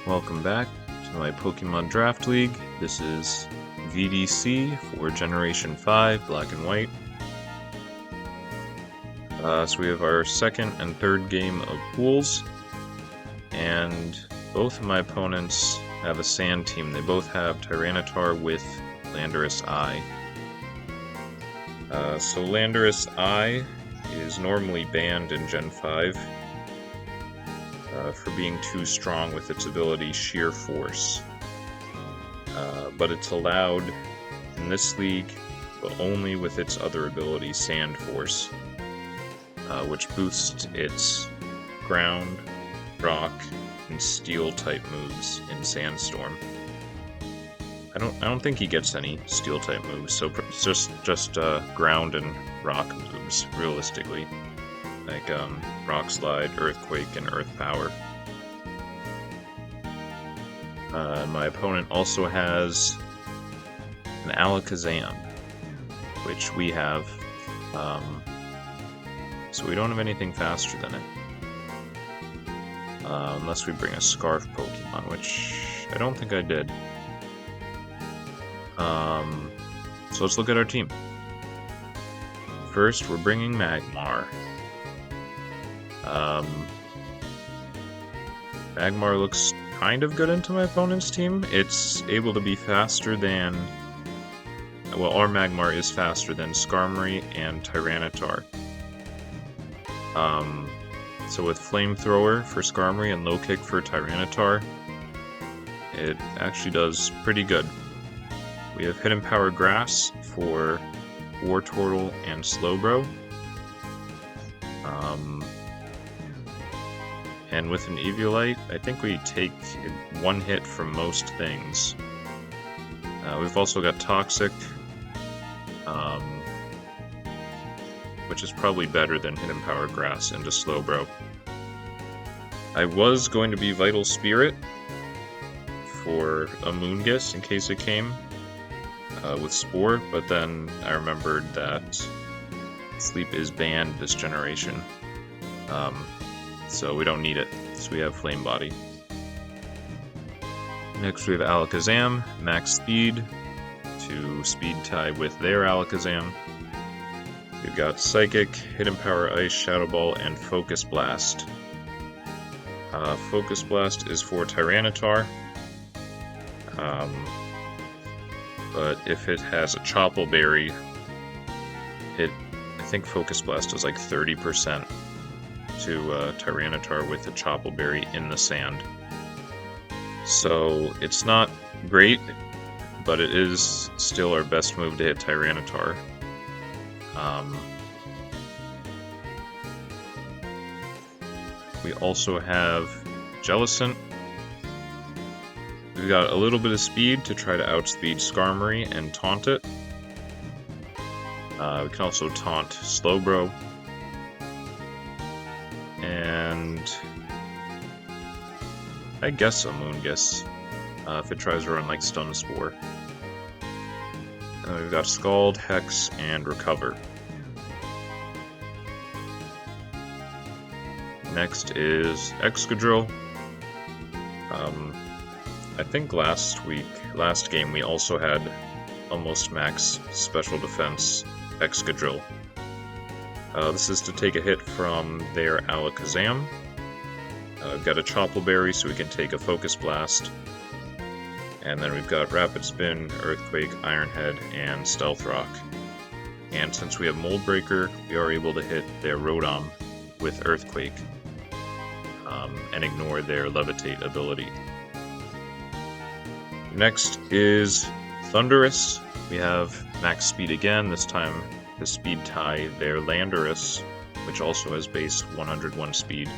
Welcome back to my Pokemon Draft League. This is VDC for Generation 5, Black and White. So we have our second and third game of pools, and both of my opponents have a Sand team. They both have Tyranitar with Landorus I. So Landorus I is normally banned in Gen 5 for being too strong with its ability Sheer Force. But it's allowed in this league, but only with its other ability Sand Force, which boosts its Ground, Rock, and Steel type moves in Sandstorm. I don't think he gets any Steel type moves, so it's just Ground and Rock moves realistically, like Rock Slide, Earthquake, and Earth Power. My opponent also has an Alakazam, which we have, so we don't have anything faster than it. Unless we bring a Scarf Pokemon, which I don't think I did. So let's look at our team. First, we're bringing Magmar. Magmar looks kind of good into my opponent's team. It's able to be faster than... Well, our Magmar is faster than Skarmory and Tyranitar. So with Flamethrower for Skarmory and Low Kick for Tyranitar, it actually does pretty good. We have Hidden Power Grass for Wartortle and Slowbro. And with an Eviolite, I think we take one hit from most things. We've also got Toxic, which is probably better than Hidden Power Grass into Slowbro. I was going to be Vital Spirit for a Moongus in case it came with Spore, but then I remembered that Sleep is banned this generation. So we don't need it, so we have Flame Body. Next we have Alakazam, max speed to speed tie with their Alakazam. We've got Psychic, Hidden Power Ice, Shadow Ball, and Focus Blast. Focus Blast is for Tyranitar, but if it has a Chople Berry, I think Focus Blast is like 30% to Tyranitar with a Chople Berry in the sand. So it's not great, but it is still our best move to hit Tyranitar. We also have Jellicent. We've got a little bit of speed to try to outspeed Skarmory and taunt it. We can also taunt Slowbro. And I guess a Moongus, if it tries to run like Stun Spore. And we've got Scald, Hex, and Recover. Next is Excadrill. I think last game, we also had almost max special defense Excadrill. This is to take a hit from their Alakazam. We've got a Chople Berry, so we can take a Focus Blast. And then we've got Rapid Spin, Earthquake, Iron Head, and Stealth Rock. And since we have Mold Breaker, we are able to hit their Rotom with Earthquake and ignore their Levitate ability. Next is Thundurus. We have max speed again, this time to speed tie their Landorus, which also has base 101 speed.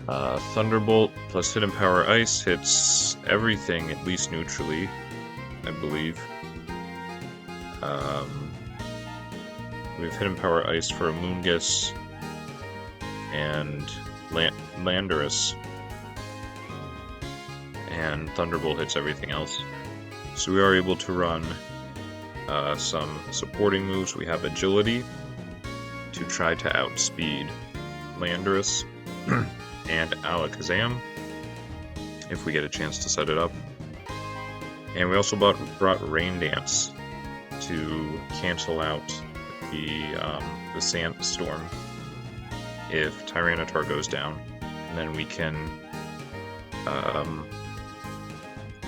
Thunderbolt plus Hidden Power Ice hits everything, at least neutrally, I believe. We have Hidden Power Ice for a Moongus and Landorus. And Thunderbolt hits everything else. So we are able to run some supporting moves. We have Agility to try to outspeed Landorus and Alakazam. if we get a chance to set it up. And we also brought Rain Dance to cancel out the sandstorm if Tyranitar goes down, and then we can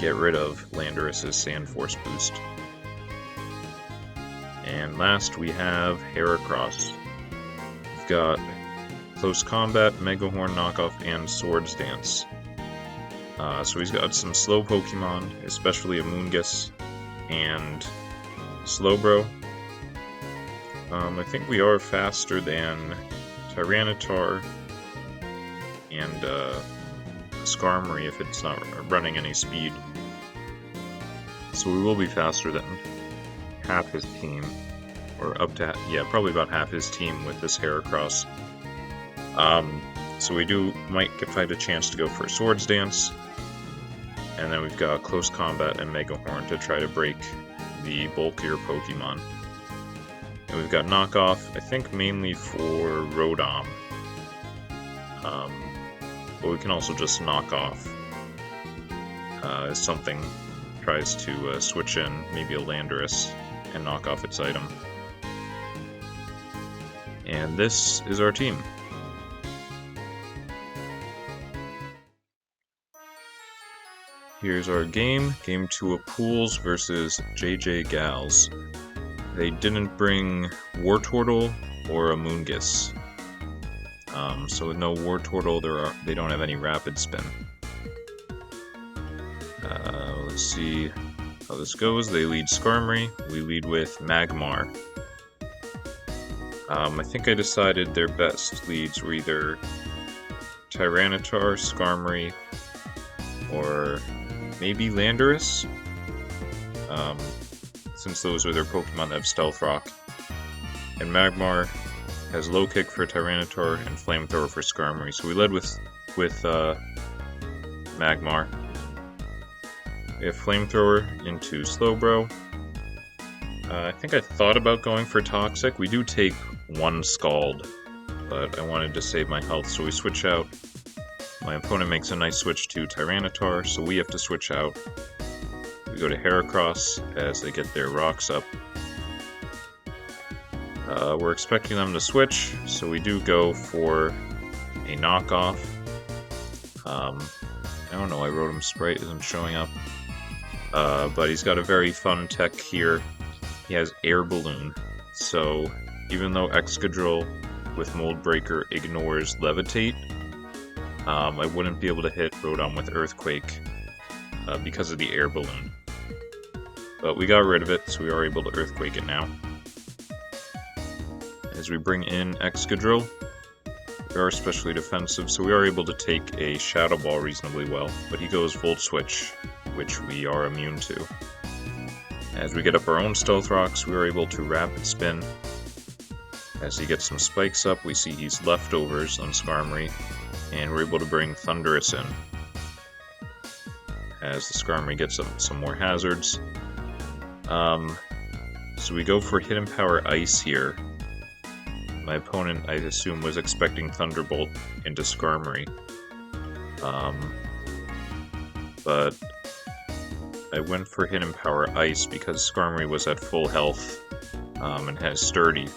get rid of Landorus's Sand Force boost. And last we have Heracross. We've got Close Combat, Mega Horn Knockoff, and Swords Dance. So he's got some slow Pokemon, especially a Moongus and Slowbro. I think we are faster than Tyranitar and Skarmory if it's not running any speed. So we will be faster than half his team, or up to, yeah, probably about half his team with this Heracross. So we might find a chance to go for Swords Dance, and then we've got Close Combat and Mega Horn to try to break the bulkier Pokemon. And we've got Knockoff, I think mainly for Rotom, but we can also just knock off if something tries to switch in, maybe a Landorus, and knock off its item. And this is our team. Here's our game. Game 2 of Pools versus jjgalz. They didn't bring Wartortle or a Moongus. So with no Wartortle, they don't have any Rapid Spin. Let's see how this goes. They lead Skarmory. We lead with Magmar. I think I decided their best leads were either Tyranitar, Skarmory, or maybe Landorus, since those are their Pokemon that have Stealth Rock. And Magmar has Low Kick for Tyranitar and Flamethrower for Skarmory. So we led with Magmar. We have Flamethrower into Slowbro. I think I thought about going for Toxic. We do take one Scald, but I wanted to save my health, so we switch out. My opponent makes a nice switch to Tyranitar, so we have to switch out. We go to Heracross as they get their rocks up. We're expecting them to switch, so we do go for a knockoff. I don't know, I wrote him Sprite isn't showing up. But he's got a very fun tech here. He has Air Balloon, so even though Excadrill with Mold Breaker ignores Levitate, I wouldn't be able to hit Rotom with Earthquake because of the Air Balloon. But we got rid of it, so we are able to Earthquake it now. As we bring in Excadrill, we are especially defensive, so we are able to take a Shadow Ball reasonably well, but he goes Volt Switch, which we are immune to. As we get up our own Stealth Rocks, we are able to Rapid Spin. As he gets some spikes up, we see he's Leftovers on Skarmory, and we're able to bring Thundurus in. As the Skarmory gets some more hazards. So we go for Hidden Power Ice here. My opponent, I assume, was expecting Thunderbolt into Skarmory. But I went for Hidden Power Ice because Skarmory was at full health and has Sturdy.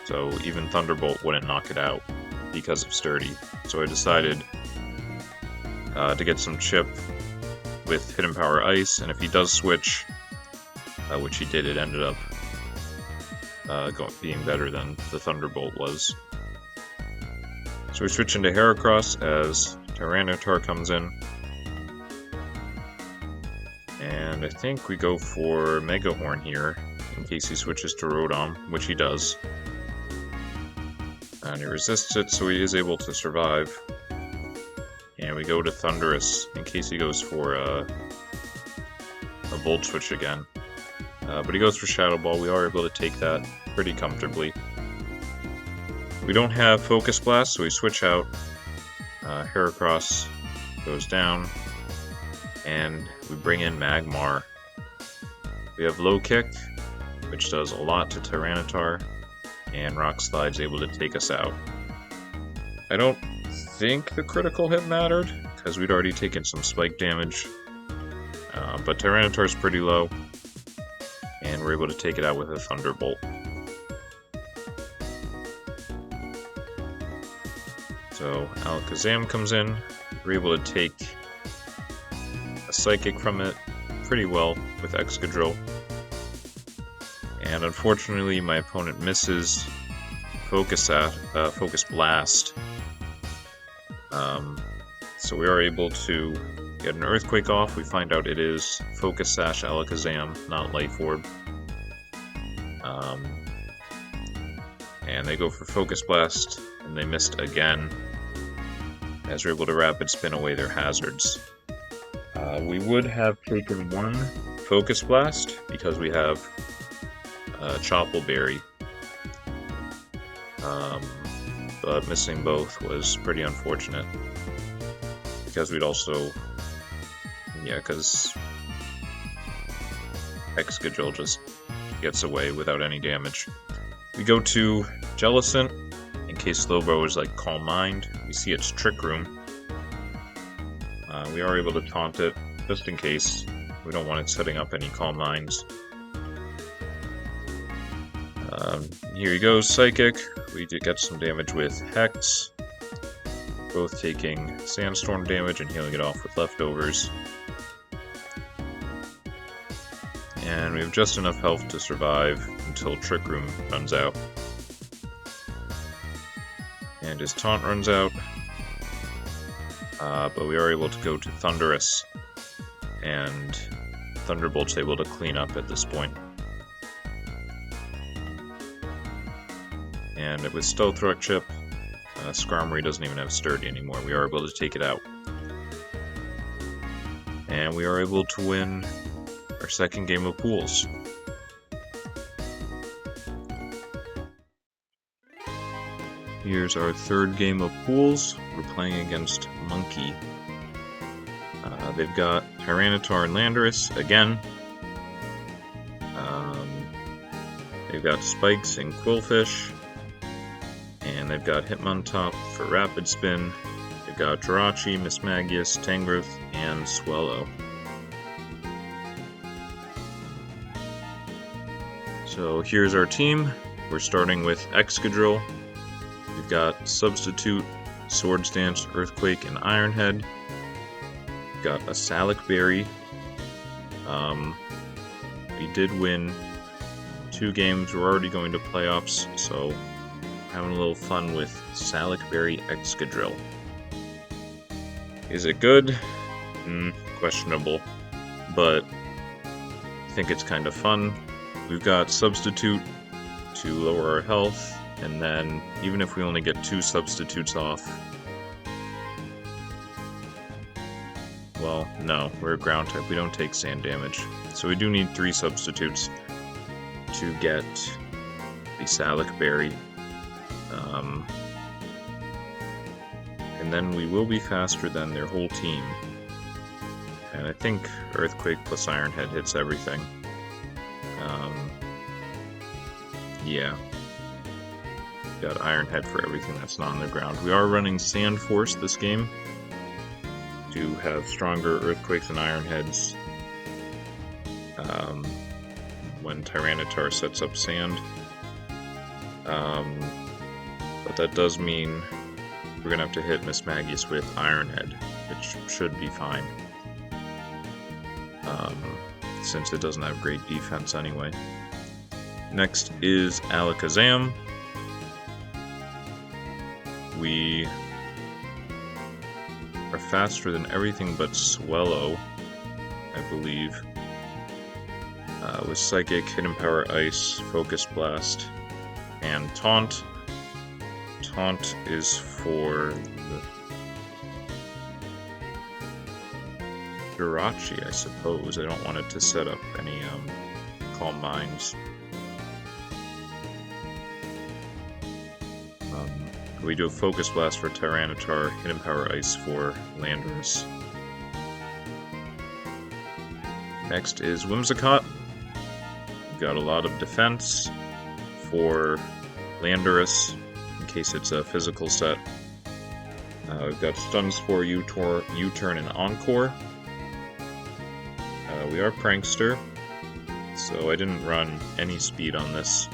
So even Thunderbolt wouldn't knock it out because of Sturdy. So I decided to get some chip with Hidden Power Ice, and if he does switch, which he did, it ended up being better than the Thunderbolt was. So we switch into Heracross as Tyranitar comes in. And I think we go for Mega Horn here, in case he switches to Rotom, which he does. And he resists it, so he is able to survive. And we go to Thundurus, in case he goes for a Volt Switch again. But he goes for Shadow Ball. We are able to take that pretty comfortably. We don't have Focus Blast, so we switch out. Heracross goes down. And we bring in Magmar. We have Low Kick, which does a lot to Tyranitar, and Rock Slide's able to take us out. I don't think the critical hit mattered, because we'd already taken some spike damage. But Tyranitar's pretty low, and we're able to take it out with a Thunderbolt. So Alakazam comes in, we're able to take a Psychic from it pretty well with Excadrill. And unfortunately my opponent misses Focus Blast. So we are able to get an Earthquake off. We find out it is Focus Sash Alakazam, not Life Orb. And they go for Focus Blast, and they missed again, as we're able to Rapid Spin away their hazards. We would have taken one Focus Blast, because we have Choppleberry. But missing both was pretty unfortunate. Because we'd also... yeah, because Excadrill just gets away without any damage. We go to Jellicent, in case Slowbro is like Calm Mind. We see its Trick Room. We are able to taunt it, just in case. We don't want it setting up any Calm Minds. Here he goes, Psychic. We did get some damage with Hex. Both taking Sandstorm damage and healing it off with Leftovers. And we have just enough health to survive until Trick Room runs out. And his taunt runs out. But we are able to go to Thundurus. And Thunderbolt's able to clean up at this point. And with Stealth Rock Chip, Skarmory doesn't even have Sturdy anymore. We are able to take it out. And we are able to win our second game of pools. Here's our third game of pools. We're playing against Monkey. They've got Tyranitar and Landorus again. They've got Spikes and Quillfish. And they've got Hitmontop for Rapid Spin. They've got Jirachi, Mismagius, Tangrowth, and Swellow. So here's our team. We're starting with Excadrill. We've got Substitute, Swords Dance, Earthquake, and Ironhead. We've got a Salic Berry. We did win 2 games. We're already going to playoffs, so having a little fun with Salic Berry Excadrill. Is it good? Questionable, but I think it's kind of fun. We've got Substitute to lower our health, and then even if we only get 2 substitutes off, well, no, we're a ground type, we don't take sand damage. So we do need 3 substitutes to get the Salic Berry. And then we will be faster than their whole team. And I think Earthquake plus Ironhead hits everything. Yeah. Got Ironhead for everything that's not on the ground. We are running Sand Force this game to have stronger Earthquakes and Ironheads when Tyranitar sets up Sand. But that does mean we're going to have to hit Mismagius with Ironhead, which should be fine. Since it doesn't have great defense anyway. Next is Alakazam. We are faster than everything but Swellow, I believe. With Psychic, Hidden Power Ice, Focus Blast, and Taunt. Taunt is for the Jirachi, I suppose. I don't want it to set up any Calm Minds. We do a Focus Blast for Tyranitar, Hidden Power Ice for Landorus. Next is Whimsicott. We've got a lot of defense for Landorus, in case it's a physical set. We've got Stun Spore, U-Turn, and Encore. We are Prankster, so I didn't run any speed on this.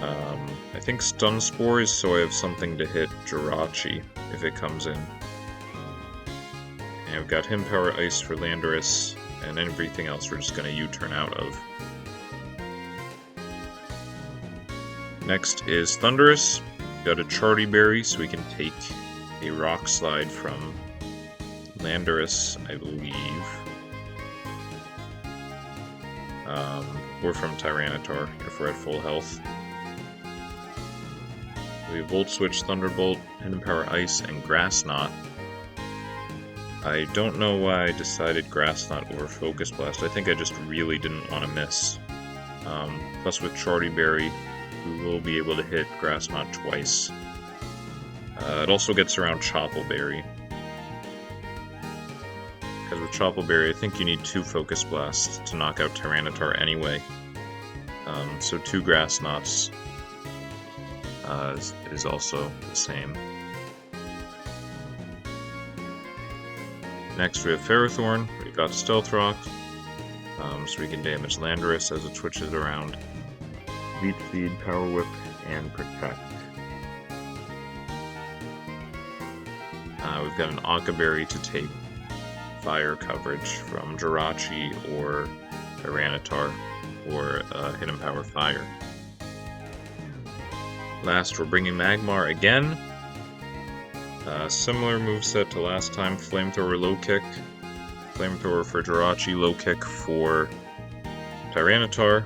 I think Stun Spore is so I have something to hit Jirachi if it comes in. And we've got Hidden Power Ice for Landorus, and everything else we're just going to U-Turn out of. Next is Thundurus. We've got a Charty Berry, so we can take a Rock Slide from Landorus, I believe. Or from Tyranitar, if we're at full health. We have Volt Switch, Thunderbolt, Hidden Power Ice, and Grass Knot. I don't know why I decided Grass Knot over Focus Blast. I think I just really didn't want to miss. Plus with Charty Berry, we will be able to hit Grass Knot twice. It also gets around Chople Berry. Because with Chople Berry, I think you need 2 Focus Blasts to knock out Tyranitar anyway. So 2 Grass Knots is also the same. Next we have Ferrothorn. We've got Stealth Rock, so we can damage Landorus as it switches around. Beat Speed, Power Whip, and Protect. We've got an Akka Berry to take fire coverage from Jirachi or Tyranitar or Hidden Power Fire. Last, we're bringing Magmar again. Similar moveset to last time, Flamethrower, Low Kick. Flamethrower for Jirachi, Low Kick for Tyranitar.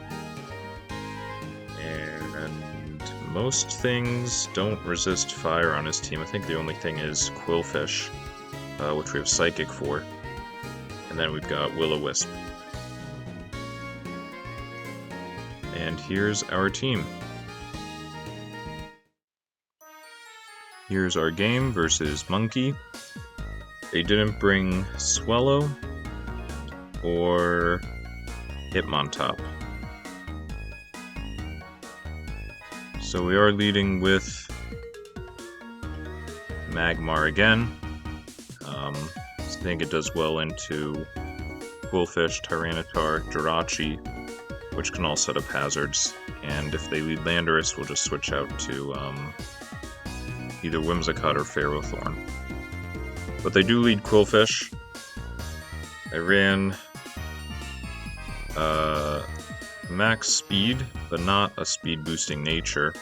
And most things don't resist fire on his team. I think the only thing is Quillfish, which we have Psychic for. And then we've got Will-O-Wisp. And here's our team. Here's our game versus Monkey. They didn't bring Swellow or Hitmontop. So we are leading with Magmar again. I think it does well into Quillfish, Tyranitar, Jirachi, which can all set up hazards. And if they lead Landorus, we'll just switch out to either Whimsicott or Ferrothorn. But they do lead Quillfish. I ran max speed, but not a speed boosting nature.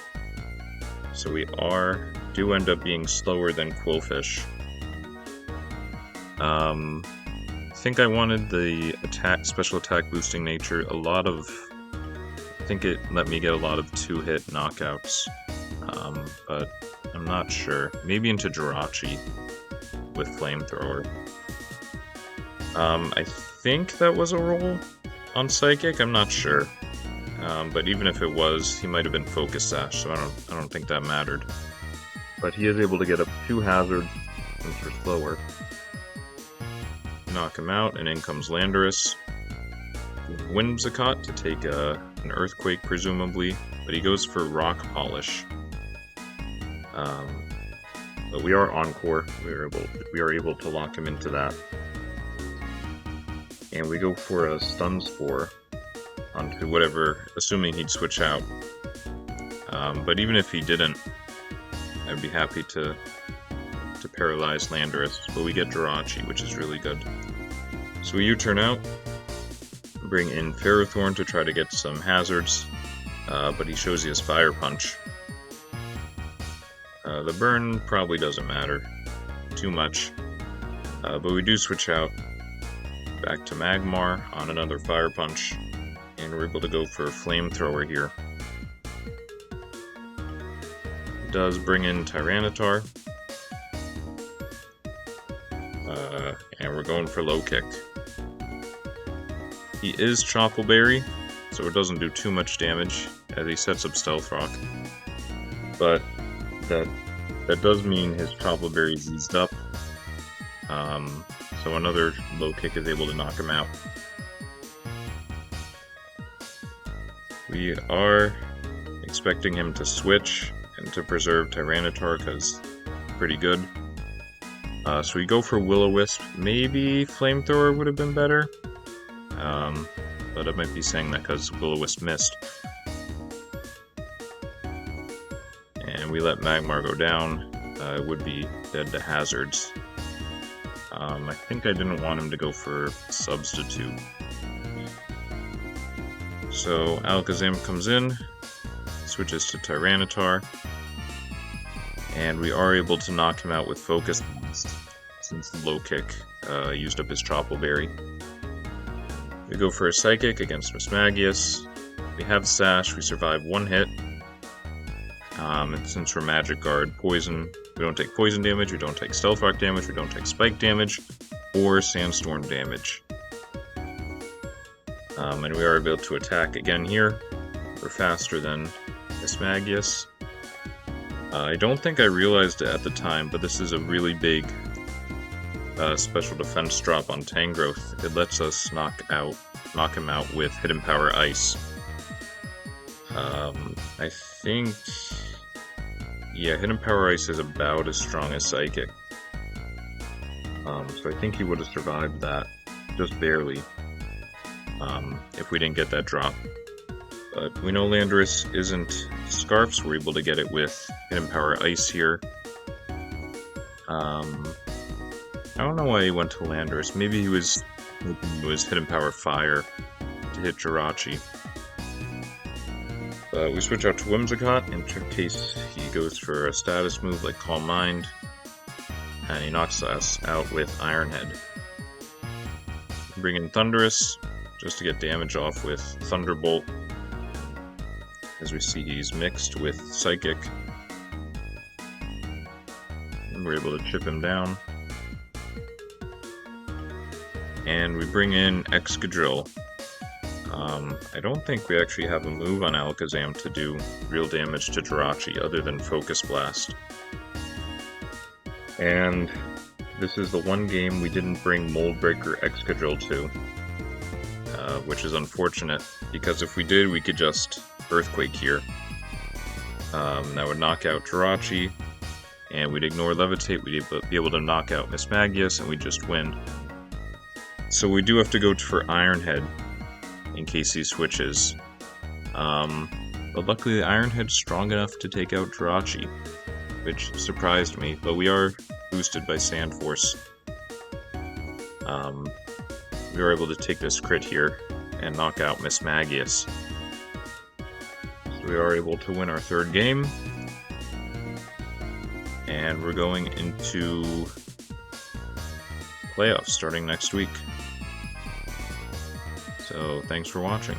So we do end up being slower than Quillfish. I think I wanted the special attack boosting nature. I think it let me get a lot of 2-hit knockouts. But I'm not sure. Maybe into Jirachi with Flamethrower. I think that was a roll on Psychic, I'm not sure. But even if it was, he might have been Focus Sash, so I don't think that mattered. But he is able to get up 2 hazards since we're slower. Knock him out, and in comes Landorus. Whimsicott to take an Earthquake, presumably, but he goes for Rock Polish. But we are Encore. We are able to lock him into that. And we go for a Stun Spore onto whatever, assuming he'd switch out. But even if he didn't, I'd be happy to paralyze Landorus. But we get Jirachi, which is really good. So we U-turn out, bring in Ferrothorn to try to get some hazards, but he shows you his Fire Punch. The burn probably doesn't matter too much, but we do switch out back to Magmar on another Fire Punch, and we're able to go for Flamethrower here. It does bring in Tyranitar, and we're going for Low Kick. He is Chople Berry, so it doesn't do too much damage as he sets up Stealth Rock, but that does mean his Chople Berry is eased up, so another Low Kick is able to knock him out. We are expecting him to switch and to preserve Tyranitar because pretty good. So we go for Will-O-Wisp. Maybe Flamethrower would have been better. But I might be saying that because Will-O-Wisp missed. And we let Magmar go down. It would be dead to Hazards. I think I didn't want him to go for Substitute. So Alakazam comes in, switches to Tyranitar, and we are able to knock him out with Focus Blast, since Low Kick used up his Chople Berry. We go for a Psychic against Mismagius. We have Sash, we survive one hit. And since we're Magic Guard, Poison, we don't take Poison damage, we don't take Stealth Rock damage, we don't take Spike damage, or Sandstorm damage. And we are able to attack again here. We're faster than Mismagius. I don't think I realized it at the time, but this is a really big special defense drop on Tangrowth. It lets us knock him out with Hidden Power Ice. I think... yeah, Hidden Power Ice is about as strong as Psychic. So I think he would have survived that, just barely, if we didn't get that drop. But we know Landorus isn't Scarf, so we're able to get it with Hidden Power Ice here. I don't know why he went to Landorus. Maybe he was hoping it was Hidden Power Fire to hit Jirachi. We switch out to Whimsicott in case he goes for a status move like Calm Mind, and he knocks us out with Iron Head. Bring in Thundurus just to get damage off with Thunderbolt. As we see, he's mixed with Psychic. And we're able to chip him down. And we bring in Excadrill. I don't think we actually have a move on Alakazam to do real damage to Jirachi other than Focus Blast. And this is the one game we didn't bring Mold Breaker Excadrill to, which is unfortunate, because if we did, we could just Earthquake here. That would knock out Jirachi, and we'd ignore Levitate, we'd be able to knock out Mismagius, and we'd just win. So we do have to go for Iron Head in case he switches. But luckily the Iron Head's strong enough to take out Jirachi, which surprised me, but we are boosted by Sand Force. We were able to take this crit here and knock out Mismagius. So we are able to win our third game. And we're going into playoffs starting next week. So thanks for watching.